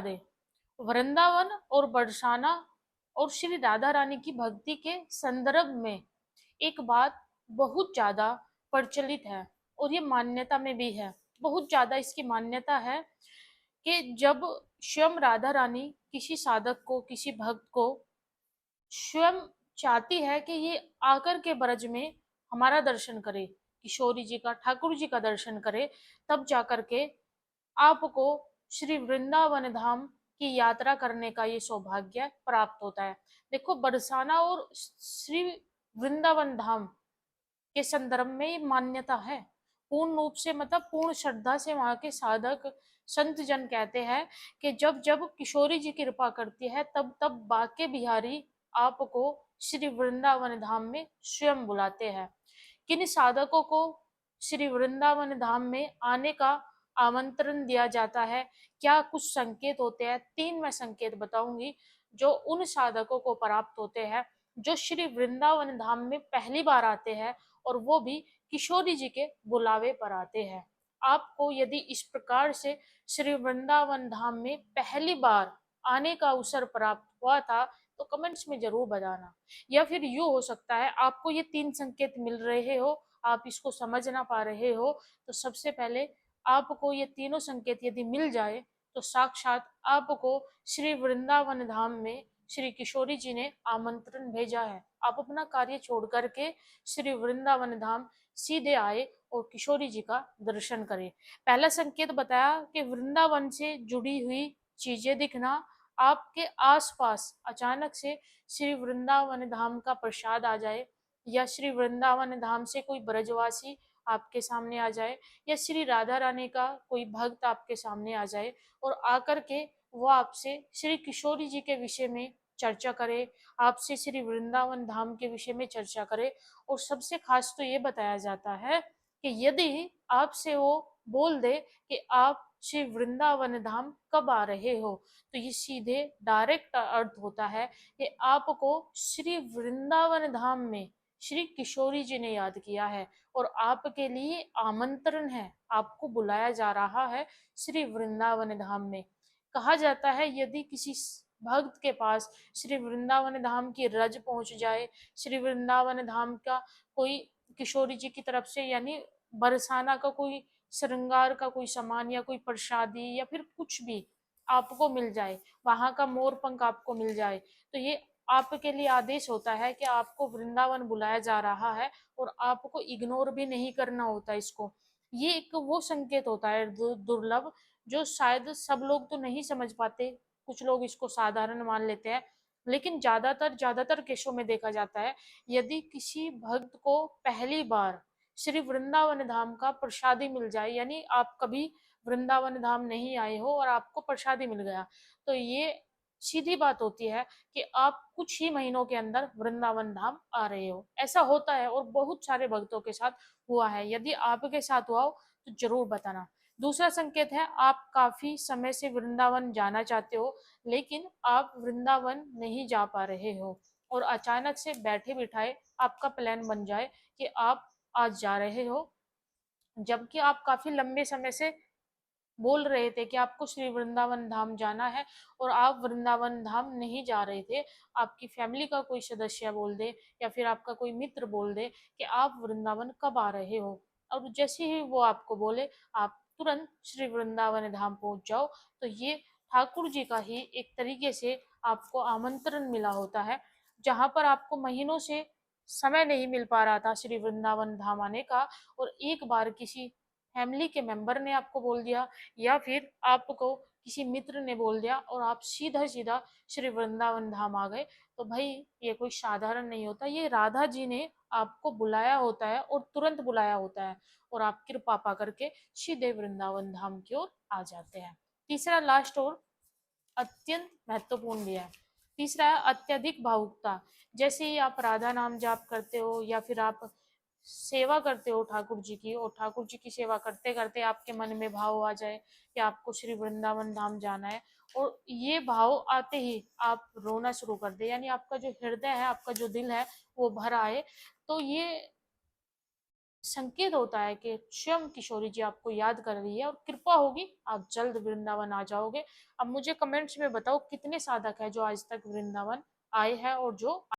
दे। वृंदावन और बरसाना और श्री राधा रानी की भक्ति के संदर्भ में एक बात बहुत ज्यादा प्रचलित है और ये मान्यता में भी है। बहुत ज्यादा इसकी मान्यता है कि जब स्वयं राधा रानी किसी साधक को, किसी भक्त को स्वयं चाहती है कि ये आकर के ब्रज में हमारा दर्शन करे, किशोरी जी का, ठाकुर जी का दर्शन करे, तब जाकर के आपको श्री वृंदावन धाम की यात्रा करने का ये सौभाग्य प्राप्त होता है। देखो, बरसाना और श्री वृंदावन धाम के संदर्भ में ये मान्यता है। पूर्ण रूप से, मतलब पूर्ण श्रद्धा से वहां के साधक संत जन कहते हैं कि जब जब किशोरी जी कृपा करती है, तब तब बाके बिहारी आपको श्री वृंदावन धाम में स्वयं बुलाते हैं। किन साधकों को श्री वृंदावन धाम में आने का आमंत्रण दिया जाता है, क्या कुछ संकेत होते हैं? 3 मैं संकेत बताऊंगी जो उन साधकों को प्राप्त होते हैं जो श्री वृंदावन धाम में पहली बार आते हैं, और वो भी किशोरी जी के बुलावे पर आते हैं। आपको यदि इस प्रकार से श्री वृंदावन धाम में पहली बार आने का अवसर प्राप्त हुआ था तो कमेंट्स में जरूर बताना। या फिर यूं हो सकता है आपको ये 3 संकेत मिल रहे हो, आप इसको समझ ना पा रहे हो, तो सबसे पहले आपको ये तीनों संकेत यदि मिल जाए तो साक्षात आपको श्री वृंदावन धाम में श्री किशोरी जी ने आमंत्रण भेजा है। आप अपना कार्य छोड़ करके श्री वृंदावन धाम सीधे आए और किशोरी जी का दर्शन करें। पहला संकेत बताया कि वृंदावन से जुड़ी हुई चीजें दिखना, आपके आसपास अचानक से श्री वृंदावन धाम का प्रसाद आ जाए, या श्री वृंदावन धाम से कोई ब्रजवासी आपके सामने आ जाए, या श्री राधा रानी का कोई भक्त आपके सामने आ जाए और आकर के वो आपसे श्री किशोरी जी के विषय में चर्चा करे, आपसे श्री वृंदावन धाम के विषय में चर्चा करे। और सबसे खास तो ये बताया जाता है कि यदि आपसे वो बोल दे कि आप श्री वृंदावन धाम कब आ रहे हो, तो ये सीधे डायरेक्ट अर्थ होता है कि आपको श्री वृंदावन धाम में श्री किशोरी जी ने याद किया है और आपके लिए आमंत्रण है, आपको बुलाया जा रहा है श्री वृंदावन धाम में। कहा जाता है यदि किसी भक्त के पास श्री वृंदावन धाम की रज पहुंच जाए, श्री वृंदावन धाम का कोई किशोरी जी की तरफ से यानी बरसाना का कोई श्रृंगार का कोई सामान या कोई प्रसादी या फिर कुछ भी आपको मिल जाए, वहां का मोर पंख आपको मिल जाए, तो ये आपके लिए आदेश होता है कि आपको वृंदावन बुलाया जा रहा है और आपको इग्नोर भी नहीं करना होता इसको। ये एक वो संकेत होता है दुर्लभ, जो शायद सब लोग तो नहीं समझ पाते, कुछ लोग इसको साधारण मान लेते हैं, लेकिन ज्यादातर ज्यादातर केसों में देखा जाता है यदि किसी भक्त को पहली बार श्री वृंदावन धाम का प्रसादी मिल जाए, यानी आप कभी वृंदावन धाम नहीं आए हो और आपको प्रसादी मिल गया, तो ये सीधी बात होती है कि आप कुछ ही महीनों के अंदर वृंदावन धाम आ रहे हो। ऐसा होता है और बहुत सारे भक्तों के साथ हुआ है। यदि आपके साथ हुआ हो तो जरूर बताना। दूसरा संकेत है आप काफी समय से वृंदावन जाना चाहते हो लेकिन आप वृंदावन नहीं जा पा रहे हो और अचानक से बैठे बिठाए आपका प्लान बन जाए कि आप आज जा रहे हो, जबकि आप काफी लंबे समय से बोल रहे थे कि आपको श्री वृंदावन धाम जाना है और आप वृंदावन धाम नहीं जा रहे थे। आपकी फैमिली का कोई सदस्य बोल दे या फिर आपका कोई मित्र बोल दे कि आप वृंदावन कब आ रहे हो, और जैसे ही वो आपको बोले आप तुरंत श्री वृंदावन धाम पहुंच जाओ, तो ये ठाकुर जी का ही एक तरीके से आपको आमंत्रण मिला होता है। जहां पर आपको महीनों से समय नहीं मिल पा रहा था श्री वृंदावन धाम आने का, और एक बार किसी फैमिली के मेंबर ने आपको बोल दिया या फिर आपको किसी मित्र ने बोल दिया और आप सीधा सीधा श्री वृंदावन धाम आ गए, तो भाई ये कोई साधारण नहीं होता, ये राधा जी ने आपको बुलाया होता है और तुरंत बुलाया होता है और आप कृपा पा करके सीधे वृंदावन धाम की ओर आ जाते हैं। तीसरा लास्ट और अत्यंत महत्वपूर्ण भी है। तीसरा है अत्यधिक भावुकता। जैसे ही आप राधा नाम जाप करते हो या फिर आप सेवा करते हो ठाकुर जी की, और ठाकुर जी की सेवा करते करते आपके मन में भाव आ जाए कि आपको श्री वृंदावन धाम जाना है, और ये भाव आते ही आप रोना शुरू कर दे, यानी आपका जो हृदय है, आपका जो दिल है वो भर आए, तो ये संकेत होता है कि स्वयं किशोरी जी आपको याद कर रही है और कृपा होगी आप जल्द वृंदावन आ जाओगे। अब मुझे कमेंट्स में बताओ कितने साधक है जो आज तक वृंदावन आए हैं और जो